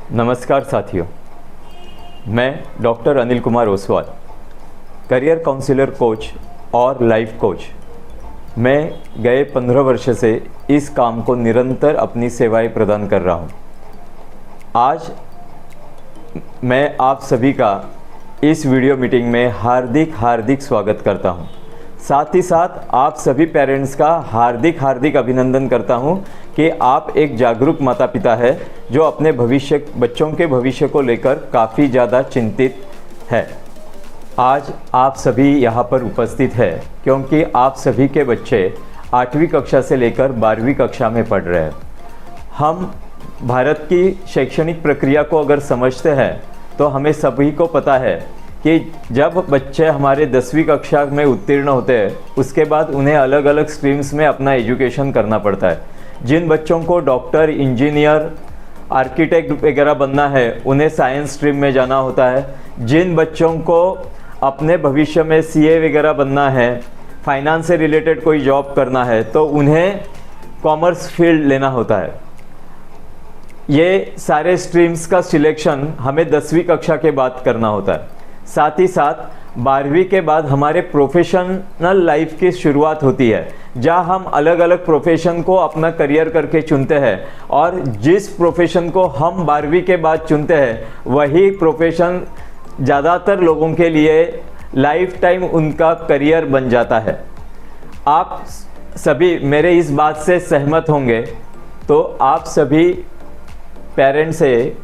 नमस्कार साथियों, मैं doctor Anil Kumar Oswal, career counsellor coach और लाइफ कोच। मैं गए 15 वर्ष से इस काम को निरंतर अपनी सेवाएं प्रदान कर रहा हूं। आज मैं आप सभी का इस वीडियो मीटिंग में हार्दिक स्वागत करता हूं। साथ ही साथ आप सभी पेरेंट्स का हार्दिक अभिनंदन करता हूं कि आप एक जागरूक माता पिता है जो अपने बच्चों के भविष्य को लेकर काफ़ी ज़्यादा चिंतित है। आज आप सभी यहाँ पर उपस्थित है क्योंकि आप सभी के बच्चे 8वीं कक्षा से लेकर 12वीं कक्षा में पढ़ रहे हैं। हम भारत की शैक्षणिक प्रक्रिया को अगर समझते हैं तो हमें सभी को पता है कि जब बच्चे हमारे 10वीं कक्षा में उत्तीर्ण होते हैं उसके बाद उन्हें अलग अलग स्ट्रीम्स में अपना एजुकेशन करना पड़ता है। जिन बच्चों को डॉक्टर, इंजीनियर, आर्किटेक्ट वगैरह बनना है उन्हें साइंस स्ट्रीम में जाना होता है। जिन बच्चों को अपने भविष्य में सीए वगैरह बनना है, फाइनेंस से रिलेटेड कोई जॉब करना है तो उन्हें कॉमर्स फील्ड लेना होता है। ये सारे स्ट्रीम्स का सिलेक्शन हमें 10वीं कक्षा के बाद करना होता है। साथ ही साथ 12वीं के बाद हमारे प्रोफेशनल लाइफ की शुरुआत होती है, जहाँ हम अलग अलग प्रोफेशन को अपना करियर करके चुनते हैं और जिस प्रोफेशन को हम 12वीं के बाद चुनते हैं वही प्रोफेशन ज़्यादातर लोगों के लिए लाइफ टाइम उनका करियर बन जाता है। आप सभी मेरे इस बात से सहमत होंगे, तो आप सभी पेरेंट्स से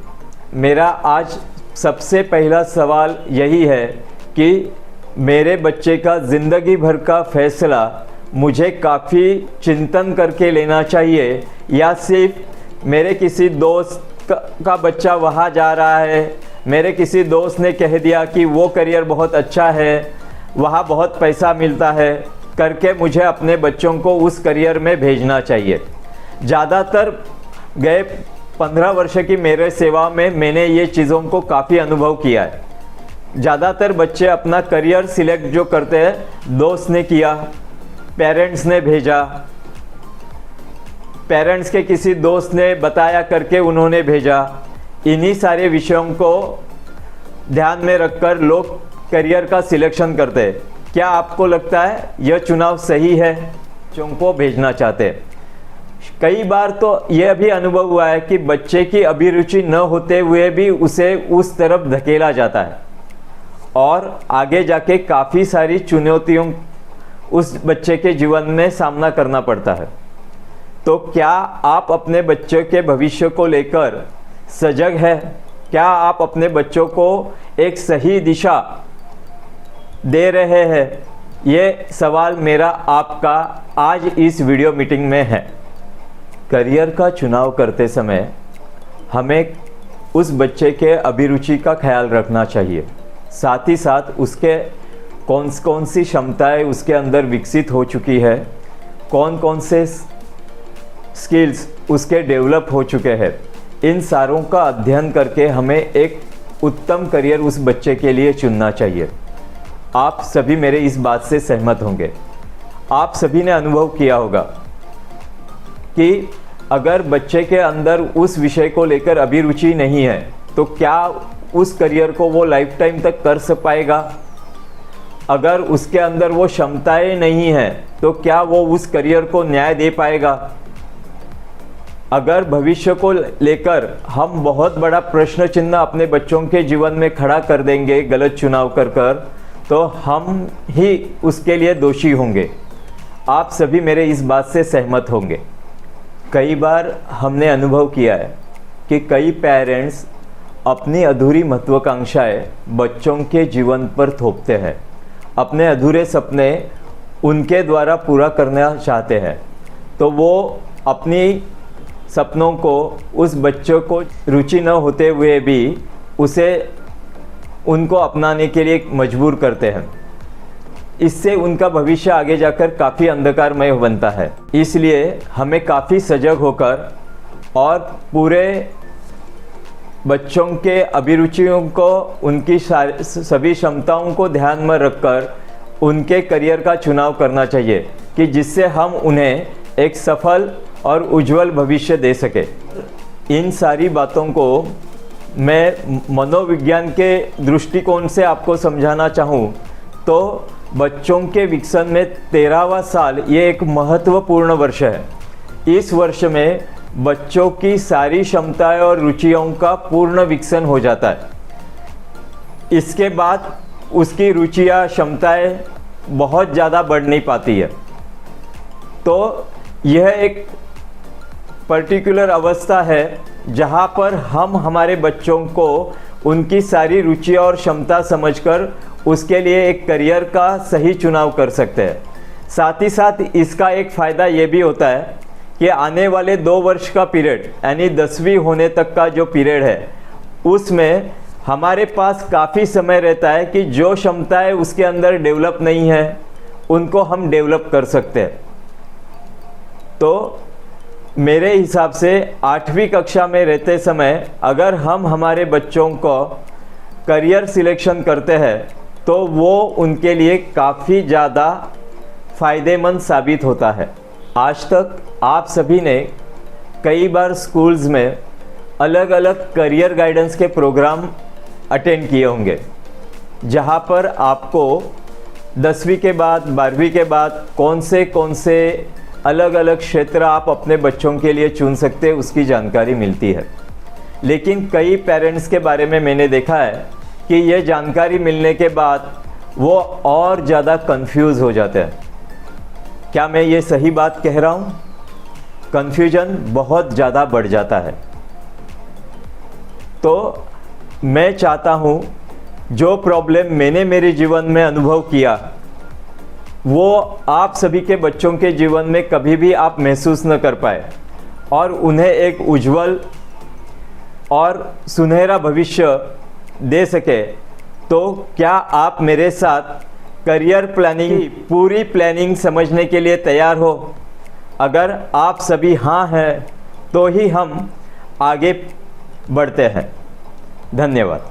मेरा आज सबसे पहला सवाल यही है कि मेरे बच्चे का ज़िंदगी भर का फैसला मुझे काफ़ी चिंतन करके लेना चाहिए या सिर्फ मेरे किसी दोस्त का बच्चा वहाँ जा रहा है, मेरे किसी दोस्त ने कह दिया कि वो करियर बहुत अच्छा है, वहाँ बहुत पैसा मिलता है करके मुझे अपने बच्चों को उस करियर में भेजना चाहिए। ज़्यादातर गए 15 वर्ष की मेरे सेवा में मैंने ये चीज़ों को काफ़ी अनुभव किया है। ज़्यादातर बच्चे अपना करियर सिलेक्ट जो करते हैं, दोस्त ने किया, पेरेंट्स ने भेजा, पेरेंट्स के किसी दोस्त ने बताया करके उन्होंने भेजा। इन्हीं सारे विषयों को ध्यान में रखकर लोग करियर का सिलेक्शन करते हैं। क्या आपको लगता है यह चुनाव सही है? बच्चों को भेजना चाहते हैं। कई बार तो यह भी अनुभव हुआ है कि बच्चे की अभिरुचि न होते हुए भी उसे उस तरफ धकेला जाता है और आगे जाके काफ़ी सारी चुनौतियों उस बच्चे के जीवन में सामना करना पड़ता है। तो क्या आप अपने बच्चे के भविष्य को लेकर सजग है? क्या आप अपने बच्चों को एक सही दिशा दे रहे हैं? ये सवाल मेरा आपका आज इस वीडियो मीटिंग में है। करियर का चुनाव करते समय हमें उस बच्चे के अभिरुचि का ख्याल रखना चाहिए। साथ ही साथ उसके कौन सी क्षमताएं उसके अंदर विकसित हो चुकी है, कौन से स्किल्स उसके डेवलप हो चुके हैं, इन सारों का अध्ययन करके हमें एक उत्तम करियर उस बच्चे के लिए चुनना चाहिए। आप सभी मेरे इस बात से सहमत होंगे। आप सभी ने अनुभव किया होगा कि अगर बच्चे के अंदर उस विषय को लेकर अभिरुचि नहीं है तो क्या उस करियर को वो लाइफ टाइम तक कर पाएगा? अगर उसके अंदर वो क्षमताएं नहीं हैं तो क्या वो उस करियर को न्याय दे पाएगा? अगर भविष्य को लेकर हम बहुत बड़ा प्रश्न चिन्ह अपने बच्चों के जीवन में खड़ा कर देंगे गलत चुनाव कर तो हम ही उसके लिए दोषी होंगे। आप सभी मेरे इस बात से सहमत होंगे। कई बार हमने अनुभव किया है कि कई पेरेंट्स अपनी अधूरी महत्वाकांक्षाएं बच्चों के जीवन पर थोपते हैं, अपने अधूरे सपने उनके द्वारा पूरा करना चाहते हैं, तो वो अपनी सपनों को उस बच्चों को रुचि न होते हुए भी उनको अपनाने के लिए मजबूर करते हैं। इससे उनका भविष्य आगे जाकर काफ़ी अंधकारमय बनता है। इसलिए हमें काफ़ी सजग होकर और पूरे बच्चों के अभिरुचियों को, उनकी सभी क्षमताओं को ध्यान में रखकर उनके करियर का चुनाव करना चाहिए कि जिससे हम उन्हें एक सफल और उज्जवल भविष्य दे सके। इन सारी बातों को मैं मनोविज्ञान के दृष्टिकोण से आपको समझाना चाहूँ तो बच्चों के विकसन में 13वां साल ये एक महत्वपूर्ण वर्ष है। इस वर्ष में बच्चों की सारी क्षमताएं और रुचियों का पूर्ण विकसन हो जाता है। इसके बाद उसकी रुचियाँ क्षमताएं बहुत ज़्यादा बढ़ नहीं पाती है। तो यह एक पर्टिकुलर अवस्था है जहाँ पर हम हमारे बच्चों को उनकी सारी रुचियाँ और क्षमता समझकर उसके लिए एक करियर का सही चुनाव कर सकते हैं। साथ ही साथ इसका एक फ़ायदा ये भी होता है कि आने वाले 2 वर्ष का पीरियड यानी 10वीं होने तक का जो पीरियड है उसमें हमारे पास काफ़ी समय रहता है कि जो क्षमताएं उसके अंदर डेवलप नहीं है उनको हम डेवलप कर सकते हैं। तो मेरे हिसाब से 8वीं कक्षा में रहते समय अगर हम हमारे बच्चों को करियर सिलेक्शन करते हैं तो वो उनके लिए काफ़ी ज़्यादा फ़ायदेमंद साबित होता है। आज तक आप सभी ने कई बार स्कूल्स में अलग अलग करियर गाइडेंस के प्रोग्राम अटेंड किए होंगे, जहाँ पर आपको 10वीं के बाद 12वीं के बाद कौन से अलग अलग क्षेत्र आप अपने बच्चों के लिए चुन सकते हैं उसकी जानकारी मिलती है। लेकिन कई पेरेंट्स के बारे में मैंने देखा है कि यह जानकारी मिलने के बाद वो और ज़्यादा कंफ्यूज हो जाते हैं। क्या मैं ये सही बात कह रहा हूँ? कन्फ्यूजन बहुत ज़्यादा बढ़ जाता है। तो मैं चाहता हूँ जो प्रॉब्लम मैंने मेरे जीवन में अनुभव किया वो आप सभी के बच्चों के जीवन में कभी भी आप महसूस न कर पाए और उन्हें एक उज्जवल और सुनहरा भविष्य दे सके, तो क्या आप मेरे साथ करियर प्लानिंग की पूरी प्लानिंग समझने के लिए तैयार हो? अगर आप सभी हाँ हैं तो ही हम आगे बढ़ते हैं। धन्यवाद।